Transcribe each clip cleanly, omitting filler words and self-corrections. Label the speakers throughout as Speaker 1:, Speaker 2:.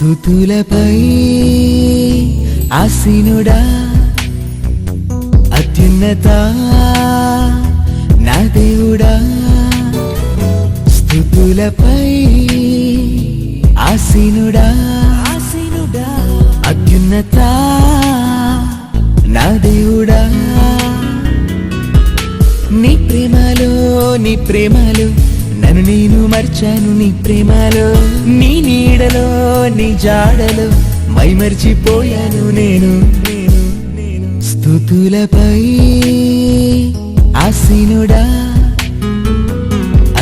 Speaker 1: స్తుతులపై ఆసీనుడా అత్యున్నత నా దేవుడా స్తుతులపై ఆసీనుడా అత్యున్నత నా దేవుడా నీ ప్రేమలో నన్ను నేను మర్చాను నీ ప్రేమలో నీ నీడలో నీ జాడలో మైమర్చిపోయాను నేను స్తుతులపై ఆసీనుడా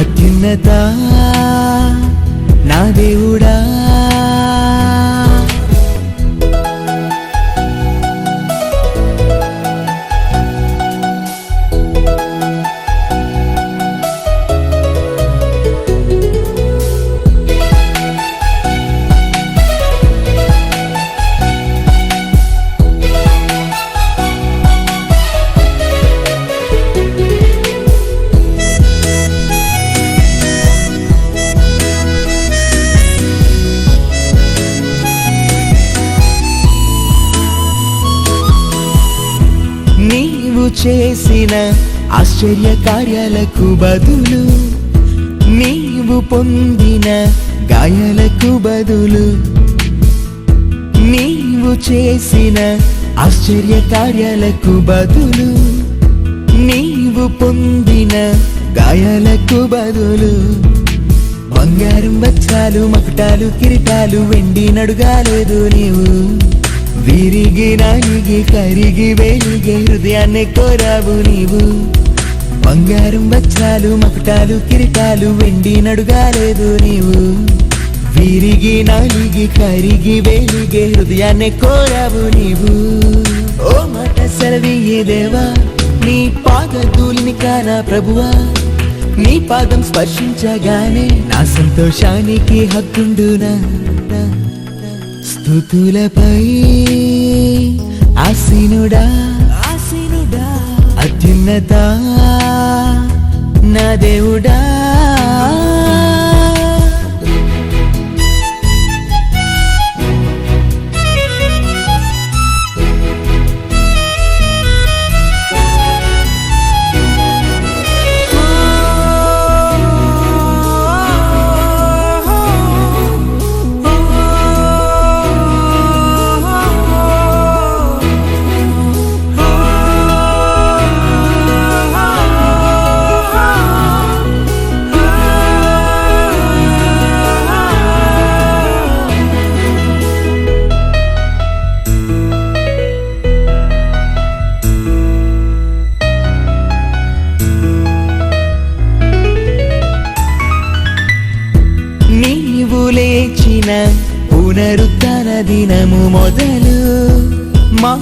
Speaker 1: అత్యున్నత నా దేవుడా నీవు చేసిన ఆశ్చర్య కార్యాలకు బదులు నీవు పొందిన గాయాలకు బదులు నీవు చేసిన ఆశ్చర్య కార్యాలకు బదులు నీవు పొందిన గాయాలకు బదులు బంగారం వజ్రాలు మకుటాలు కిరీటాలు వెండి నడుగాలేదు నీవు విరిగి నాలిగి కరిగి వెలిగే హృదయాన్ని కోరావు నీవు బంగారం వజ్రాలు మకుటాలు కిరీటాలు వెండి నడుగాలేదు నీవు విరిగి నాలిగి కరిగి వెలిగే హృదయాన్ని కోరావు నీవు ఓ మాట సెలవియ్యే దేవా నీ పాదధూళిని కానా ప్రభువా నీ పాదం స్పర్శించగానే నా సంతోషానికి హక్కుండునా స్తుతులపై ఆసీనుడా అత్యున్నత నా దేవుడా నీవు లేచిన పునరుత్థాన దినము మొదలు మా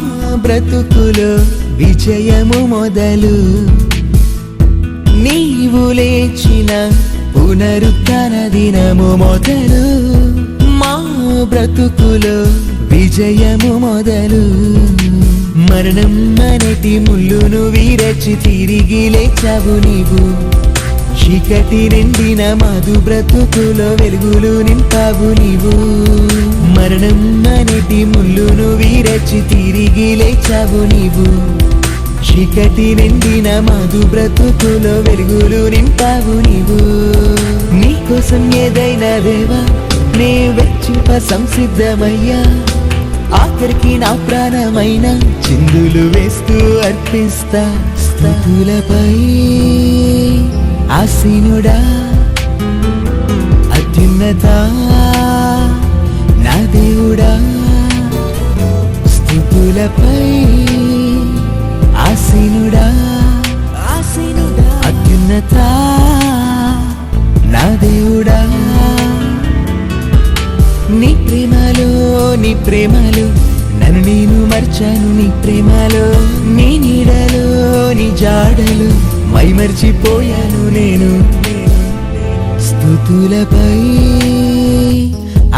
Speaker 1: బ్రతుకులో విజయము మొదలు నీవు లేచిన పునరుత్థాన దినము మొదలు మా బ్రతుకులో విజయము మొదలు మరణం అనేటి ముళ్ళును వీరచి తిరిగి లేచావు నీవు చీకటి నిండిన మాదు బ్రతుకులో వెలుగులు నింపావు నీవు మరణం అనేటి ముళ్ళును వీరచి తిరిగి లేచావు నీవు చీకటి నిండిన మాదు బ్రతుకులో వెలుగులు నింపావు నీవు నీకోసం ఏదైనా దేవా నే వెచ్చింప సంసిద్ధమయ్యా ఆఖరికి నా ప్రాణమైన చిందులు వేస్తూ అర్పిస్తా స్తుతులపై ఆసీనుడా అత్యున్నత నా దేవుడా స్తుతులపై ఆసీనుడా అత్యున్నత నా దేవుడా నీ ప్రేమలో నన్ను నేను మర్చాను నీ ప్రేమలో నీ నీడలో నీ జాడలు మైమర్చిపోయాను నేను స్తుతులపై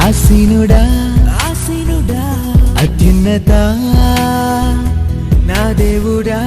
Speaker 1: ఆసీనుడా అత్యున్నత నా దేవుడా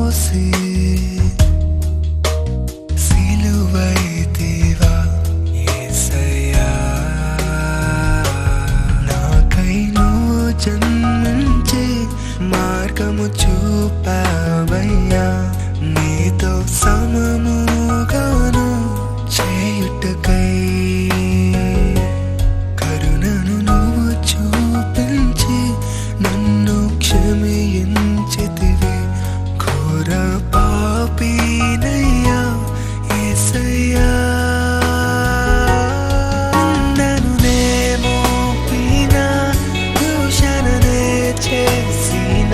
Speaker 1: మోసి సిలువైతివా యేసయ్యా, నాకై నువ్వు జన్మించి మార్గము చూపావయ్యా, నీతో సమముగాను చేయుటకై కరుణను నువ్వు చూపించి నన్ను క్షమించితివి. ఘోర పాపినయ్యా యేసయ్యా, నన్ను నే మోపిన దూషణనే చేసిన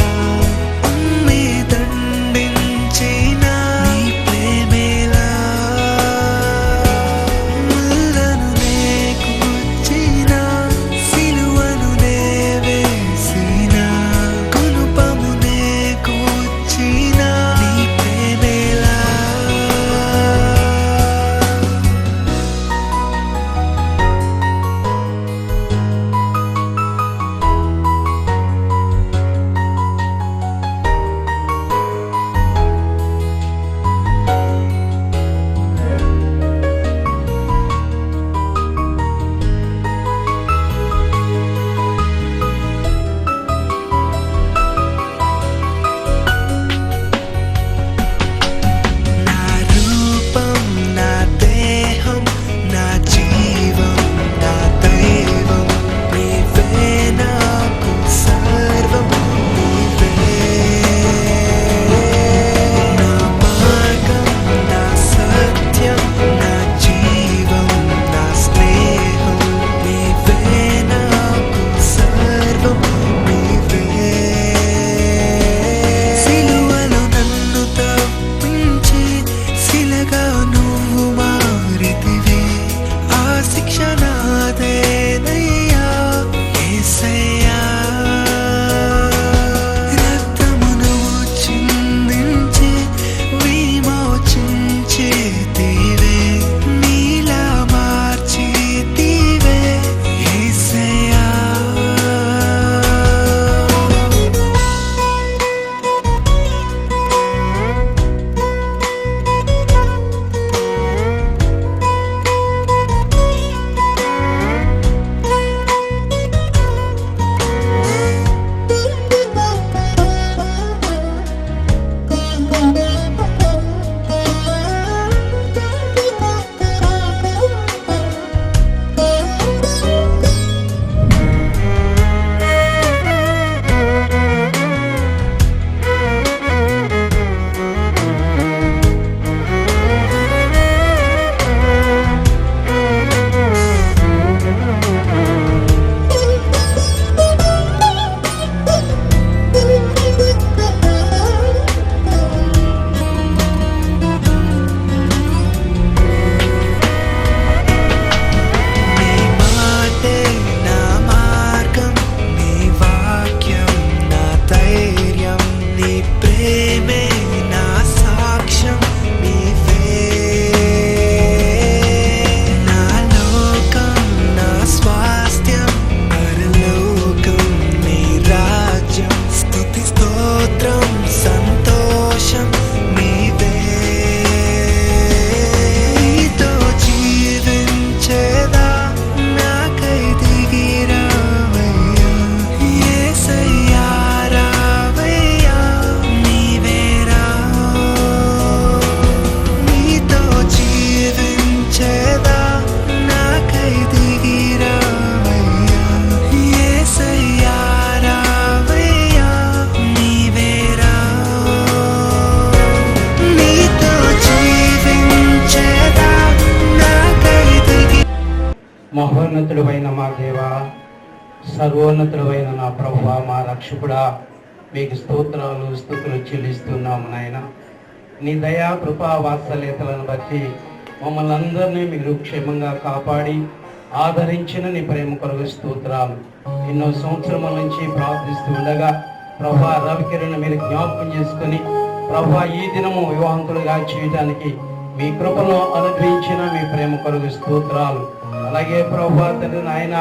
Speaker 1: ఉమ్మి దండించిన నీ ప్రేమేలా, ముళ్ళను నే కూర్చిన సిలువను నే వేసిన కునుపము నే కూర్చిన నీ ప్రేమేలా. నా రూపం, నా దేహం, నా జీవం, నా దైవం నీవే, నాకు సర్వం నీవే. నా మార్గం, నా సత్యం, నా జీవం, నా స్నేహం నీవే, నాకు సర్వం నీవే. సిలువలో నన్ను తప్పించి శిలగా నువ్వు మారితివి, ఆ శిక్ష నాదేనయ్యా యేసయ్యా. రక్తము నువ్వు చిందించి విమోచించితివే, నీలా మార్చితివే యేసయ్యా. నీ మాటే నా మార్గం, నీ వాక్యం నా ధైర్యం, నీ ప్రేమే నా సాక్ష్యం నీవే. నా లోకం, నా స్వాస్థ్యం, పరలోకం నీ రాజ్యం, స్తుతి స్తోత్రం సంతోషం నీవే. నీతో జీవించేదా నాకై దిగిరావయ్యా యేసయ్యా, రావయ్యా నీవేరా. నీతో జీవించేదా నాకై దిగిరావయ్యా యేసయ్యా, రావయ్యా నీవేరా. నీతో జీవించేదా నాకై దిగి
Speaker 2: మహోన్నతుడైన మా దేవా, సర్వోన్నతుడైన నా ప్రభువా, మా రక్షకుడా, మీకు స్తోత్రాలు స్తుతులు చెల్లిస్తున్నాము నాయన. నీ దయా కృపా వాత్సల్యతలను బట్టి మమ్మల్ని అందరినీ మీరు క్షేమంగా కాపాడి ఆదరించిన నీ ప్రేమ కొరకు స్తోత్రాలు. ఎన్నో సంవత్సరముల నుంచి ప్రార్థిస్తూ ఉండగా ప్రభా రవికిరణ్ మీరు జ్ఞాపకం చేసుకుని ప్రభా ఈ దినము వివాహంతులుగా చేయడానికి మీ కృపను అనుగ్రహించిన మీ ప్రేమ కొరకు స్తోత్రాలు. అలాగే ప్రభా తండ్రి నాయన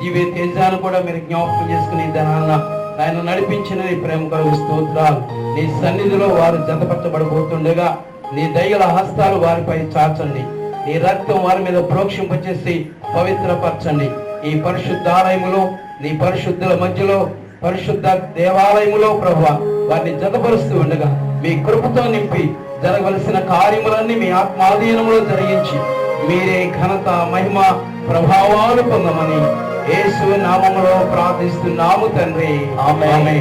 Speaker 2: దివ్య తేజాన్ని కూడా మీరు జ్ఞాపకం చేసుకుని ధనాన్న నాయన నడిపించిన నీ ప్రేమ కొరకు స్తోత్రాలు. నీ సన్నిధిలో వారు జతపరచబడిపోతుండగా నీ దయగల హస్తాలు వారిపై చాచండి. నీ రక్తం వారి మీద ప్రోక్షింపచేసి పవిత్రపరచండి. ఈ పరిశుద్ధాలయములో నీ పరిశుద్ధుల మధ్యలో పరిశుద్ధ దేవాలయములో ప్రభువా వారిని జతపరుస్తూ ఉండగా మీ కృపతో నింపి జరగవలసిన కార్యములన్నీ మీ ఆత్మాధీనంలో జరిగించి మీరే ఘనత మహిమ ప్రభావాలు పొందమని యేసు నామములో ప్రార్థిస్తున్నాము తండ్రి. ఆమేన్.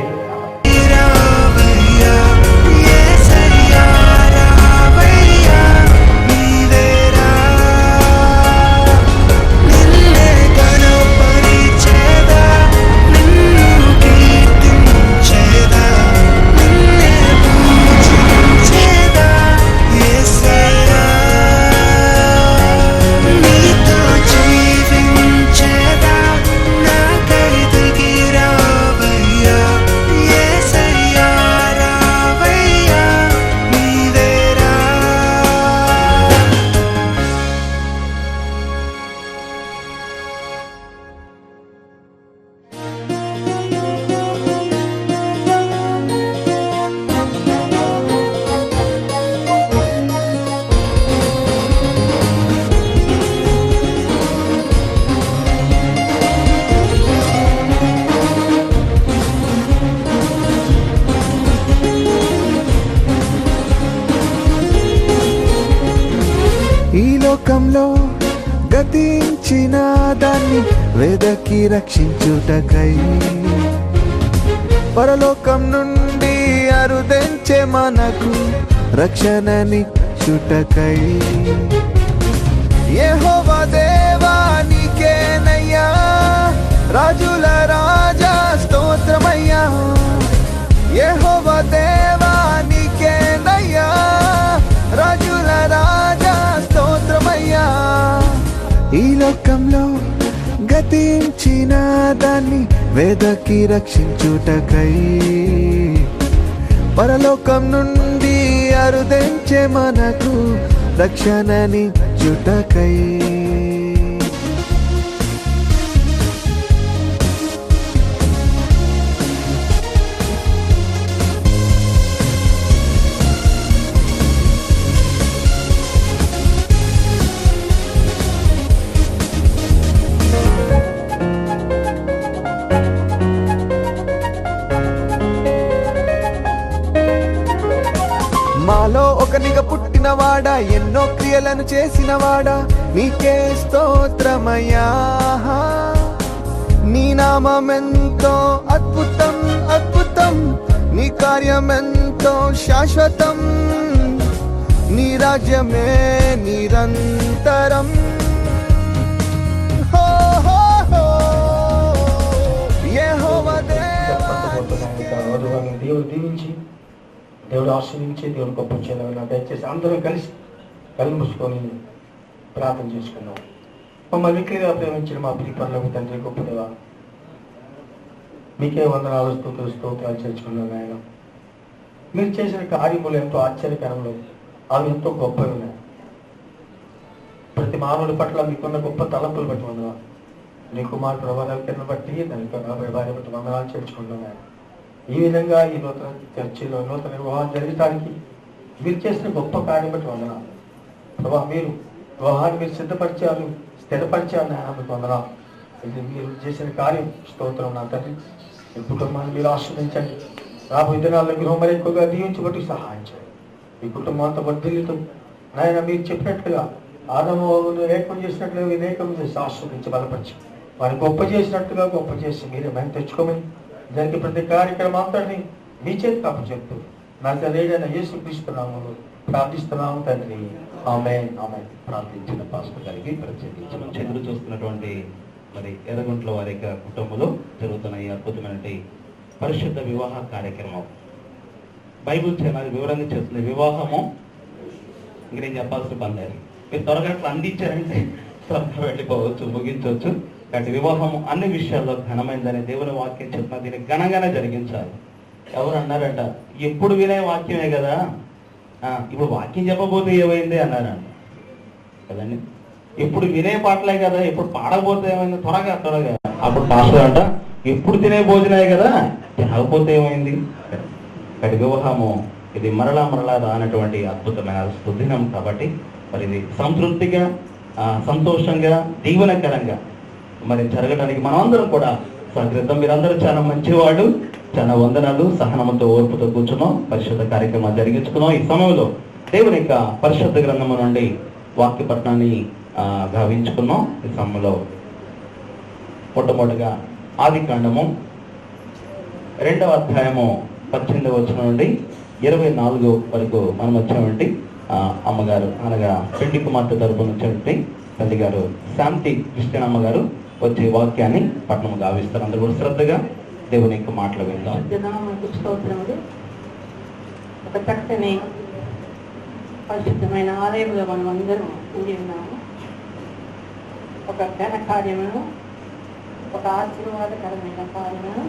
Speaker 1: ఈ లోకంలో గతించిన దాన్ని వెదకి రక్షించుటకై పరలోకం నుండి అరుదెంచే మనకు రక్షణనిచ్చుటకై యెహోవా దేవా నీకేనయ్యా రాజుల రాజా స్తోత్రమయ్యా. యెహోవా దేవా నీకేనయ్యా రాజుల రాజా స్తోత్రమయ్యా. ఈ లోకంలో గతించిన దాన్ని వెదకి రక్షించుటకై పరలోకం నుండి అరుదెంచే మనకు రక్షణనిచ్చుటకై మాలో ఒకనిగా పుట్టినవాడా ఎన్నో క్రియలను చేసినవాడా నీకే స్తోత్రమయ్యా. నీ నామమెంతో అద్భుతం అద్భుతం, నీ కార్యమెంతో శాశ్వతం, నీ రాజ్యమే నిరంతరం. హో హో హో యెహోవా దేవా.
Speaker 2: దేవుడు దీవించి దేవుడు ఆశ్రయించి దేవుడు గొప్ప చేయాలని దయచేసి అందరం కలిసి కళ్ళు మూసుకొని ప్రార్థన చేసుకున్నాం. మమ్మల్ని మిక్కిలిగా ప్రేమించిన మా ప్రియపరులకు తండ్రి గొప్ప దేవా, మీకే వందనాలు స్తుతులు స్తోత్రాలు చేర్చుకున్నాను ఆయన. మీరు చేసిన కార్యములు ఎంతో ఆశ్చర్యకరములు, అవి ఎంతో గొప్పవి ఉన్నాయి. ప్రతి మానవుడి పట్ల మీకున్న గొప్ప తలంపులు బట్టి వందనాలు, నీ కుమార్ ప్రభావాలను బట్టి దానికి రాబోయే భార్య బట్టి వందనాలు చేర్చుకున్నాను ఆయన. ఈ విధంగా ఈ నూతన చర్చిలో నూతన వివాహం జరగడానికి మీరు చేసిన గొప్ప కార్యం బట్టి వందనాలు ప్రభా. మీరు వివాహాన్ని మీరు సిద్ధపరిచారు, స్థిరపరిచారు నాయన, మీకు వందనాలు. ఇది మీరు చేసిన కార్యం స్తోత్రం నా తండ్రి. ఈ కుటుంబాన్ని మీరు ఆశ్రయించండి. రాబోయే దినాల్లో గృహం మరి ఎక్కువగా దీవించబట్టి సహాయం చేయండి. ఈ కుటుంబం అంతా వర్ధిల్లుతూ నాయన మీరు చెప్పినట్లుగా ఆదము ఏకం చేసినట్లుగా వివేకం చేసి ఆశ్రయించి బలపరిచి వారిని గొప్ప చేసినట్టుగా గొప్ప చేసి మీరే మేము తెచ్చుకోమని జరిగే ప్రతి కార్యక్రమం అంతటిని మీ చేతి తప్పు చెప్తూ నా తండ్రైన యేసుక్రీస్తు నామములో ప్రార్థిస్తున్నాము తండ్రి. ఆమేన్ ఆమేన్. ప్రార్థించిన పాస్టర్ గారికి ప్రత్యేకించి
Speaker 3: ఎదురు చూస్తున్నటువంటి మరి ఎర్రగుంట్ల వారి యొక్క కుటుంబంలో జరుగుతున్న ఈ అద్భుతమైన పరిశుద్ధ వివాహ కార్యక్రమం బైబిల్ చాలా వివరంగా చేస్తుంది. వివాహము ఇంక నేను చెప్పాల్సిన పని లేదు, మీరు త్వరగా అట్లా అందించారంటే త్వరగా వెళ్ళిపోవచ్చు, ముగించవచ్చు. కాబట్టి వివాహము అన్ని విషయాల్లో ఘనమైందని దేవుని వాక్యం చెప్తున్నా, దీన్ని ఘనంగానే జరిగించాలి. ఎవరు అన్నారంట, ఎప్పుడు వినే వాక్యమే కదా, ఇప్పుడు వాక్యం చెప్పబోతే ఏమైంది అన్నారంట కదండి. ఎప్పుడు వినే పాటలే కదా, ఎప్పుడు పాడబోతే ఏమైంది, త్వరగా అప్పుడు పాస్టర్ అంట ఎప్పుడు తినే భోజనాలే కదా కాకపోతే ఏమైంది? ఇక్కడ వివాహము ఇది మరలా రానటువంటి అద్భుతమైన సుదినం కాబట్టి మరి ఇది సంతృప్తిగా, సంతోషంగా, దీవెనకరంగా మరి జరగడానికి మనం అందరం కూడా సహకరిద్దాం. మీరందరూ చాలా మంచివాడు, చాలా వందనాలు. సహనంతో, ఓర్పుతో కూర్చున్నాం, పరిశుద్ధ కార్యక్రమాలు జరిగించుకున్నాం. ఈ సమయంలో దేవుని యొక్క పరిశుద్ధ గ్రంథము నుండి వాక్య పఠనాన్ని గావించుకున్నాం. ఈ సమయంలో మొట్టమొదటిగా ఆది కాండము 2వ అధ్యాయము 18వ వచనం నుండి 24 వరకు మనం వచ్చామండి. అమ్మగారు అనగా పెండి కుమార్తె తరపున వచ్చినటువంటి తల్లి గారు శాంతి క్రిస్టియన్ అమ్మగారు వచ్చే వాక్యాన్ని పట్టణము గావిస్తారు. అందరూ కూడా శ్రద్ధగా దేవుని యొక్క మాటలు విందాం.
Speaker 4: స్తోత్రములు. ఒక చక్కని పరిశుద్ధమైన ఆలయంలో మనం అందరం కూడి ఉన్నాము. ఒక ఘన కార్యమును, ఒక ఆశీర్వాదకరమైన కార్యమును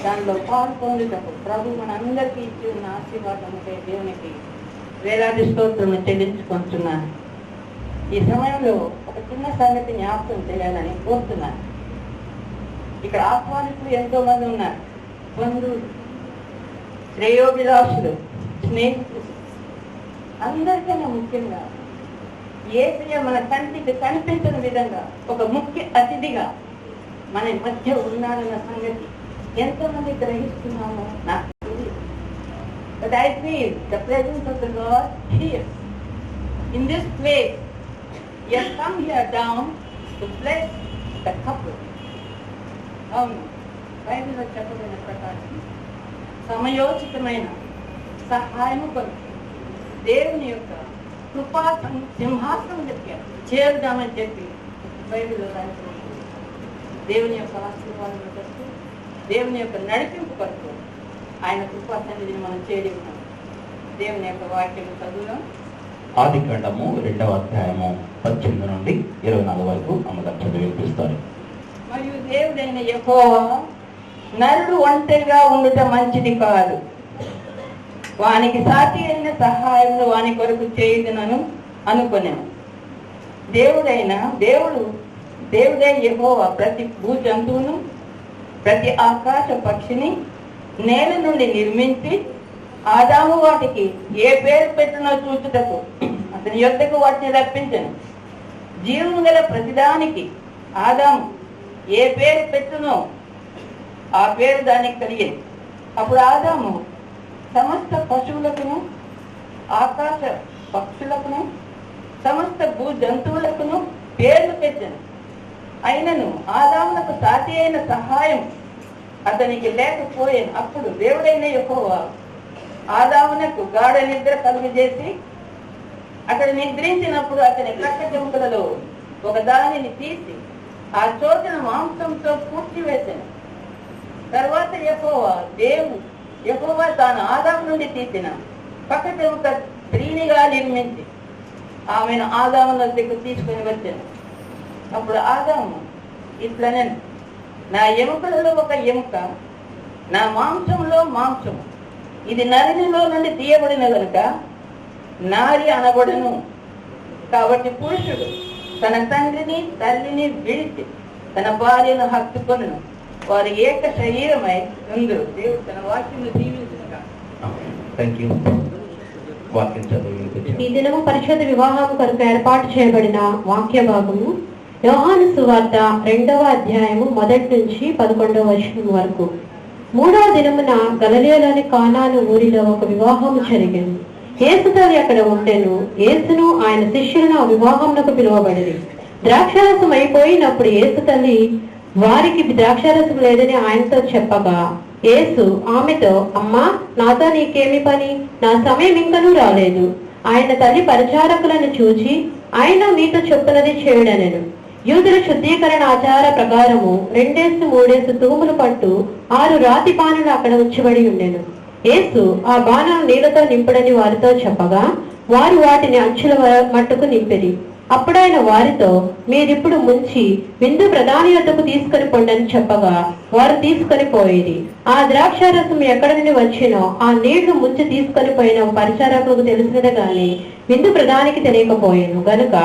Speaker 4: దానిలో పాల్పొందుటకు ప్రభు మన అందరికీ ఇచ్చి ఉన్న ఆశీర్వాదముపై దేవునికి వేలాది స్తోత్రములు చెల్లించుకుంటున్నాను. ఈ సమయంలో ఒక చిన్న సంగతి జ్ఞాపకం చేయాలని కోరుతున్నాను. ఇక్కడ ఆహ్వానికులు ఎంతో మంది ఉన్నారు. బంధువులు, శ్రేయోభిలాషులు, స్నేహితులు, అందరికన్నా ముఖ్యంగా యేసయ్య మన కంటికి కనిపించిన విధంగా ఒక ముఖ్య అతిథిగా మన మధ్య ఉన్నాడన్న సంగతి ఎంతమంది గ్రహిస్తున్నామో నాకు తెలియదు. But I feel the presence of the Lord here. In this place, He has come here down to bless the couple. అవును, బైబిల్లో చెప్పబడిన ప్రకారం సమయోచితమైన సహాయము కొరకు దేవుని యొక్క కృపా సింహాసనం దగ్గర చేరుదామని చెప్పి బైబిల్లో రాయబడింది. దేవుని యొక్క ఆశీర్వాదం కొరకు, దేవుని యొక్క నడిపింపు కొరకు ఆయన కృపా సన్నిధిని మనం చేరి ఉన్నాం. దేవుని యొక్క వాక్యం చదువుదాం.
Speaker 3: ఆది కాండము 2వ అధ్యాయము 18 నుండి 24 వరకు అమ్మగారు చదివి వినిపిస్తారు.
Speaker 4: మరియు దేవుడైన యెహోవా నరుడు ఒంటరిగా ఉండుట మంచిది కాదు, వానికి సాటి అయిన సహాయమును వాని కొరకు చేయుదునను అనుకున్నాను. దేవుడైన యెహోవా ప్రతి భూజంతువును, ప్రతి ఆకాశ పక్షిని నేల నుండి నిర్మించి ఆదాము వాటికి ఏ పేరు పెట్టినో చూచుటకు అతని యొద్దకు వాటిని రప్పించను. జీవము గల ప్రతిదానికి ఆదాము ఏ పేరు పెట్టునో ఆ పేరు దానికి కలిగింది. అప్పుడు ఆదాము సమస్త పశువులకును, ఆకాశ పక్షులకును, సమస్త భూ జంతువులకును పేర్లు పెట్టాను. అయినను ఆదామునకు సాటి అయిన సహాయం అతనికి లేకపోయాను. అప్పుడు దేవుడైన యెహోవా ఆదామునకు గాఢ నిద్ర కలుగజేసి అతడు నిద్రించినప్పుడు అతని ప్రక్క చెముకలలో ఒక దానిని తీసి ఆ చోటున మాంసంతో పూడ్చివేశాను. తర్వాత యెహోవా తాను ఆదాము నుండి తీసిన పక్క చెముక స్త్రీనిగా నిర్మించి ఆమెను ఆదాము వద్దకు తీసుకుని వచ్చాను. అప్పుడు ఆదాము ఇట్లనెను, నా ఎముకలలో ఒక ఎముక, నా మాంసంలో మాంసము, ఇది నరునిలో నుండి తీయబడిన కనుక నారి అనబడును. కాబట్టి పురుషుడు తన తండ్రిని తల్లిని విడిచి తన భార్యను హత్తుకొనును, వారు ఏక శరీరమై ఉందురు. దేవుడు తన వాక్యమును దీవించునుగా.
Speaker 5: ఈ దినము పరిశుద్ధ వివాహం కొరకు ఏర్పాటు చేయబడిన వాక్య భాగము యోహాను సువార్త 2వ అధ్యాయము 1 నుంచి 11వ వచనం వరకు. 3వ దినమున గలిలయలోని కానాను ఊరిలో ఒక వివాహము జరిగింది. యేసు తల్లి అక్కడ ఉండెను. యేసును ఆయన శిష్యులను ఆ వివాహమునకు పిలువబడింది. ద్రాక్షారసం అయిపోయినప్పుడు యేసు తల్లి వారికి ద్రాక్షారసం లేదని ఆయనతో చెప్పగా యేసు ఆమెతో, అమ్మా, నాతో నీకేమి పని? నా సమయం ఇంకనూ రాలేదు. ఆయన తల్లి పరిచారకులను చూచి, ఆయన మీతో చెప్పునది చేయుడనెను. యూదుల శుద్ధీకరణ ఆచార ప్రకారము 2-3 తూములు పట్టు 6 రాతి బాణలు అక్కడ ఉంచబడి ఉండెను. యేసు ఆ బాణాలు నీళ్లతో నింపుడని వారితో చెప్పగా వారు వాటిని అంచుల మట్టుకు నింపిరి. అప్పుడైన వారితో, మీరిప్పుడు ముంచి విందు ప్రధాని వద్దకు తీసుకొని పొండని చెప్పగా వారు తీసుకొని పోయేది. ఆ ద్రాక్షారసం ఎక్కడి నుండి వచ్చినో ఆ నీళ్లు ముంచి తీసుకొని పోయిన పరిచారకులకు తెలిసినది గాని విందు ప్రధానికి తెలియకపోయాను గనుక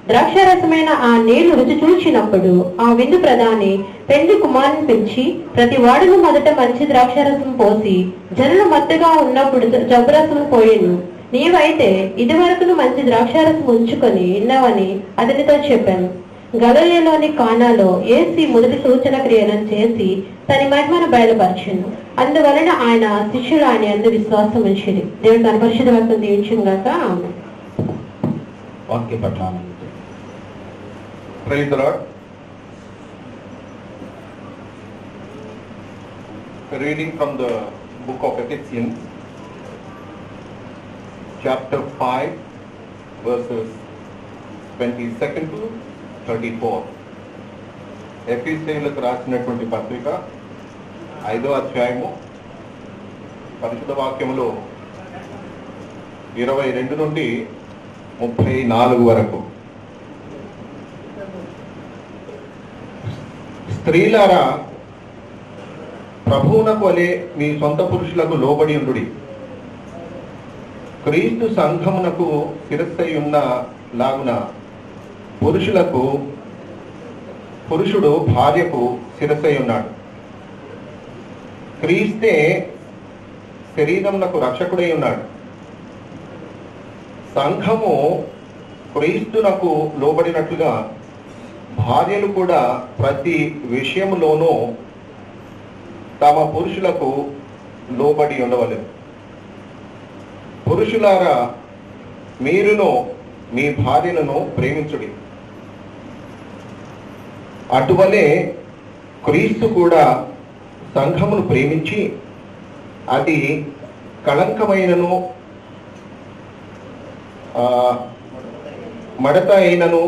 Speaker 5: ద్రాక్షారసమైన ఆ నీళ్లు రుచి చూచినప్పుడు ఆ విందు ప్రధాని పెండ్లి కుమారుని పిలిచి, ప్రతి వాడును మొదట మంచి ద్రాక్షారసం పోసి జనులు మత్తుగా ఉన్నప్పుడు జబ్బురసం పోయేను. నీవైతే ఇది వరకును మంచి ద్రాక్షారసం ఉంచుకొని ఇన్నావని అతనితో చెప్పాను. గలిలయలోని కానాలో యేసు మొదటి సూచన క్రియలను చేసి తన మహిమను బయలుపరిచెను. అందువలన ఆయన శిష్యులు ఆయన యందు విశ్వాసం ఉంచిరి. దేవుడు తన పరిశుద్ధ వాక్యం దీవించును గాక. ఆమేన్.
Speaker 3: వాక్య పఠనం.
Speaker 6: Praise the Lord. Reading from the book of Ephesians, chapter 5, verses 22 to 34. ఎఫెసీయులకు రాసినటువంటి పత్రిక 5వ అధ్యాయము పరిశుద్ధ వాక్యములో 22 నుండి 34 వరకు. స్త్రీలారా, ప్రభువునకు వలె మీ సొంత పురుషులకు లోబడి ఉండుడి. క్రీస్తు సంఘమునకు శిరస్సై ఉన్న లాగున పురుషుడు భార్యకు శిరస్సై ఉన్నాడు. క్రీస్తే శరీరమునకు రక్షకుడై ఉన్నాడు. సంఘము క్రీస్తునకు లోబడినట్లుగా భార్యలు కూడా ప్రతి విషయములోనూ తమ పురుషులకు లోబడి ఉండవలెను. పురుషులారా, మీరును మీ భార్యలను ప్రేమించుడి. అటువలే క్రీస్తు కూడా సంఘమును ప్రేమించి అది కళంకమైనను మడత అయినను